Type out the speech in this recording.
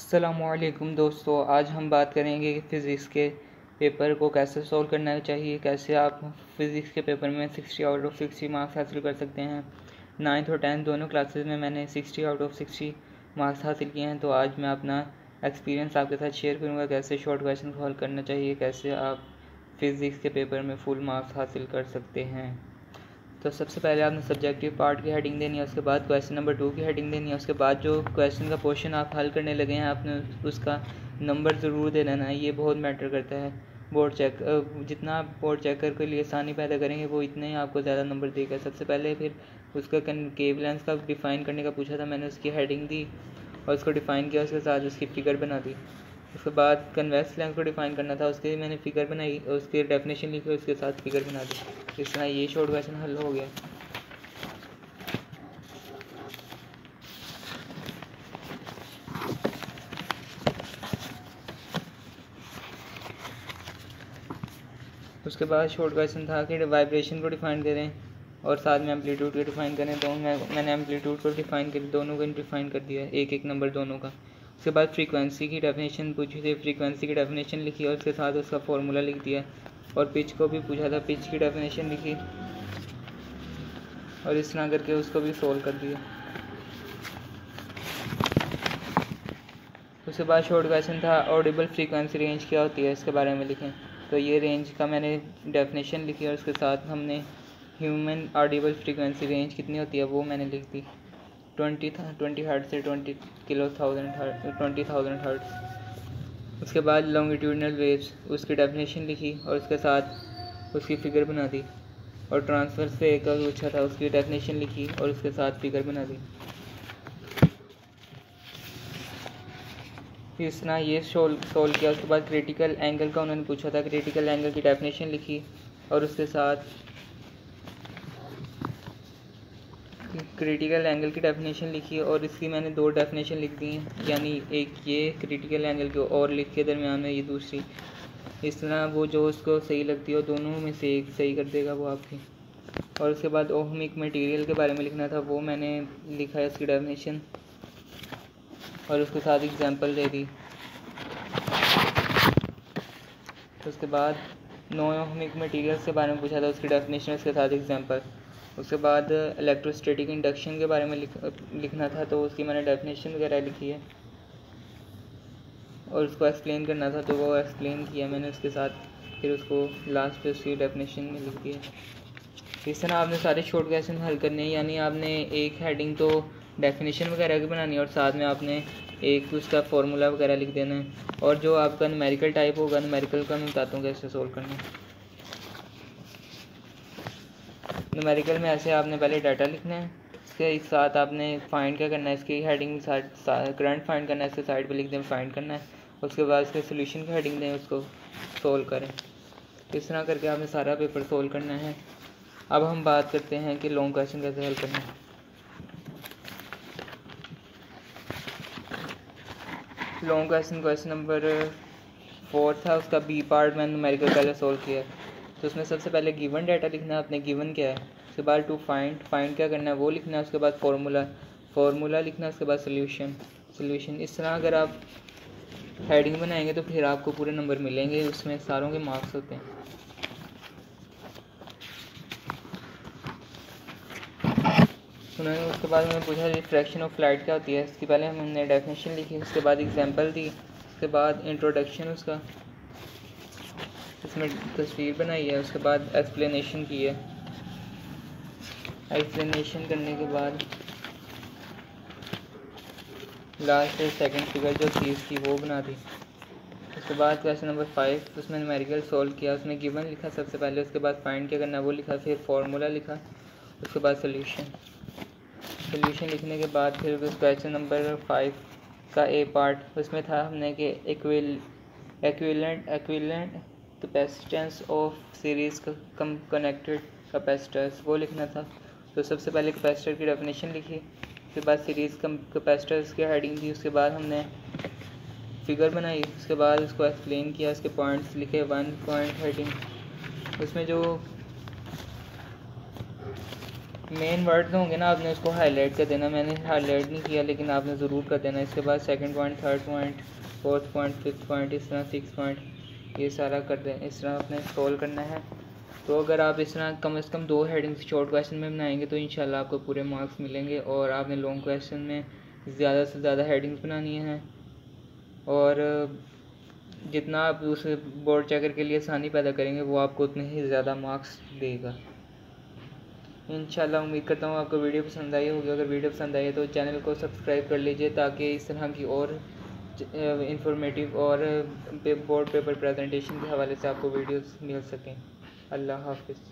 अस्सलामुअलैकुम दोस्तों, आज हम बात करेंगे कि फ़िज़िक्स के पेपर को कैसे सॉल्व करना चाहिए, कैसे आप फ़िज़िक्स के पेपर में 60 आउट ऑफ 60 मार्क्स हासिल कर सकते हैं। 9th और 10th दोनों क्लासेस में मैंने 60 आउट ऑफ 60 मार्क्स हासिल किए हैं। तो आज मैं अपना एक्सपीरियंस आपके साथ शेयर करूँगा, कैसे शॉर्ट क्वेश्चन सॉल्व करना चाहिए, कैसे आप फ़िज़िक्स के पेपर में फुल मार्क्स हासिल कर सकते हैं। तो सबसे पहले आपने सब्जेक्टिव पार्ट की हेडिंग देनी है, उसके बाद क्वेश्चन नंबर 2 की हेडिंग देनी है। उसके बाद जो क्वेश्चन का पोर्शन आप हल करने लगे हैं आपने उसका नंबर ज़रूर दे देना है, ये बहुत मैटर करता है। बोर्ड चेक जितना आप बोर्ड चेकर के लिए आसानी पैदा करेंगे वो इतने ही आपको ज़्यादा नंबर देगा। सबसे पहले फिर उसका वेवलेंथ का डिफ़ाइन करने का पूछा था, मैंने उसकी हेडिंग दी और उसको डिफ़ाइन किया, उसके साथ उसकी फ़िगर बना दी। उसके बाद कन्वेक्स लेंस को डिफ़ाइन करना था, उसके मैंने फ़िगर बनाई, उसकी डेफिनेशन लिखी, उसके साथ फ़िगर बना दी। इस तरह ये शॉर्ट क्वेश्चन हल हो गया। उसके बाद शॉर्ट क्वेश्चन था कि वाइब्रेशन को डिफ़ाइन करें और साथ में एम्पलीट्यूड को डिफ़ाइन करें। तो मैंने एम्पलीट्यूड को डिफ़ाइन कर दोनों को डिफ़ाइन कर दिया, एक एक नंबर दोनों का। उसके बाद फ्रीक्वेंसी की डेफिनेशन पूछी थी, फ्रीक्वेंसी की डेफिनेशन लिखी और उसके साथ उसका फार्मूला लिख दिया। और पिच को भी पूछा था, पिच की डेफिनेशन लिखी और इस तरह करके उसको भी सोल्व कर दिया। उसके बाद शॉर्ट क्वेश्चन था ऑडिबल फ्रीक्वेंसी रेंज क्या होती है, इसके बारे में लिखें। तो ये रेंज का मैंने डेफिनेशन लिखी और उसके साथ हमने ह्यूमन ऑडिबल फ्रीक्वेंसी रेंज कितनी होती है वो मैंने लिख दी, 20 हर्ट्ज से 20,000 हर्ट्ज। उसके बाद लॉन्गिट्यूडनल वेव्स, उसकी डेफिनेशन लिखी और उसके साथ उसकी फ़िगर बना दी। और ट्रांसवर्स वेव का पूछा था, उसकी डेफिनेशन लिखी और उसके साथ फ़िगर बना दी। इस तरह ये सोल्व किया। उसके बाद क्रिटिकल एंगल का उन्होंने पूछा था, क्रिटिकल एंगल की डेफिनेशन लिखी और उसके साथ क्रिटिकल एंगल की डेफिनेशन लिखी और इसकी मैंने 2 डेफिनेशन लिख दी हैं, यानी एक ये क्रिटिकल एंगल की और लिख के दरमियान में ये दूसरी। इस तरह वो जो उसको सही लगती है दोनों में से एक सही कर देगा वो आपकी। और उसके बाद ओहमिक मटेरियल के बारे में लिखना था, वो मैंने लिखा है उसकी डेफिनेशन और उसके साथ एग्जांपल दे दी। उसके बाद नॉन ओहमिक मटेरियल्स के बारे में पूछा था, उसकी डेफिनेशन उसके साथ एग्जांपल। उसके बाद इलेक्ट्रोस्टैटिक इंडक्शन के बारे में लिखना था, तो उसकी मैंने डेफिनेशन वगैरह लिखी है और उसको एक्सप्लेन करना था तो वो एक्सप्लेन किया मैंने उसके साथ, फिर उसको लास्ट पे उसकी डेफिनेशन में लिख दिया। इस तरह आपने सारे शॉर्ट क्वेश्चन हल करने हैं, यानी आपने एक हेडिंग तो डेफिनेशन वगैरह की बनानी है और साथ में आपने एक उसका फार्मूला वगैरह लिख देना है। और जो आपका न्यूमेरिकल टाइप होगा, न्यूमेरिकल का मैं बताता हूँ कैसे सोल्व करना है। न्यूमेरिकल में ऐसे आपने पहले डाटा लिखना है, इसके साथ आपने फाइंड क्या करना है, इसकी हेडिंग करंट फाइंड करना है, इसके साइड पे लिख दें फाइंड करना है। उसके बाद इसके सोल्यूशन की हेडिंग दें, उसको सोल्व करें। इस तरह करके आपने सारा पेपर सोल्व करना है। अब हम बात करते हैं कि लॉन्ग क्वेश्चन कैसे हल करना है। लॉन्ग क्वेश्चन नंबर 4 था, उसका बी पार्ट मैंने न्यूमेरिकल पहले सोल्व किया। तो उसमें सबसे पहले गिवन डाटा लिखना है, आपने गिवन क्या है। उसके बाद टू फाइंड क्या करना है वो लिखना है। उसके बाद फार्मूला लिखना है। उसके बाद सोल्यूशन। इस तरह अगर आप हेडिंग बनाएंगे तो फिर आपको पूरे नंबर मिलेंगे, उसमें सारों के मार्क्स होते हैं। उसके बाद मैंने पूछा रिफ्रैक्शन ऑफ लाइट क्या होती है, इसकी पहले हमने डेफिनेशन लिखी, उसके बाद एग्जांपल दी, उसके बाद इंट्रोडक्शन उसका इसमें तस्वीर बनाई है, उसके बाद एक्सप्लेनेशन की है। एक्सप्लेनेशन करने के बाद लास्ट सेकंड फिगर जो थी उसकी वो बना दी। उसके बाद क्वेश्चन नंबर 5 उसमें न्यूमेरिकल सोल्व किया, उसमें गिवन लिखा सबसे पहले, उसके बाद फाइंड क्या करना वो लिखा, फिर फार्मूला लिखा, उसके बाद सोल्यूशन लिखने के बाद फिर क्वेश्चन नंबर 5 का ए पार्ट उसमें था हमने कि equivalent capacitance of series connected capacitors वो लिखना था। तो सबसे पहले कैपेसिटर की डेफिनेशन लिखी, उसके बाद सीरीज कैपेसिटर्स की हेडिंग दी, उसके बाद हमने फिगर बनाई, उसके बाद उसको एक्सप्लेन किया, उसके पॉइंट्स लिखे, 1 पॉइंट हेडिंग। उसमें जो मेन वर्ड्स होंगे ना, आपने उसको हाईलाइट कर देना। मैंने हाईलाइट नहीं किया, लेकिन आपने ज़रूर कर देना। इसके बाद second point, third point, fourth point, fifth point, इस तरह सिक्स पॉइंट, ये सारा कर दें। इस तरह आपने सॉल्व करना है। तो अगर आप इस तरह कम से कम 2 हेडिंग्स शॉर्ट क्वेश्चन में बनाएंगे तो इंशाल्लाह आपको पूरे मार्क्स मिलेंगे। और आपने लॉन्ग क्वेश्चन में ज़्यादा से ज़्यादा हेडिंग्स बनानी है, और जितना आप उस बोर्ड चेकर के लिए आसानी पैदा करेंगे वो आपको उतने ही ज़्यादा मार्क्स देगा इंशाल्लाह। उम्मीद करता हूँ आपको वीडियो पसंद आई होगी। अगर वीडियो पसंद आई है तो चैनल को सब्सक्राइब कर लीजिए, ताकि इस तरह की और इंफॉर्मेटिव और बोर्ड पेपर प्रेजेंटेशन के हवाले से आपको वीडियोस मिल सकें। अल्लाह हाफिज़।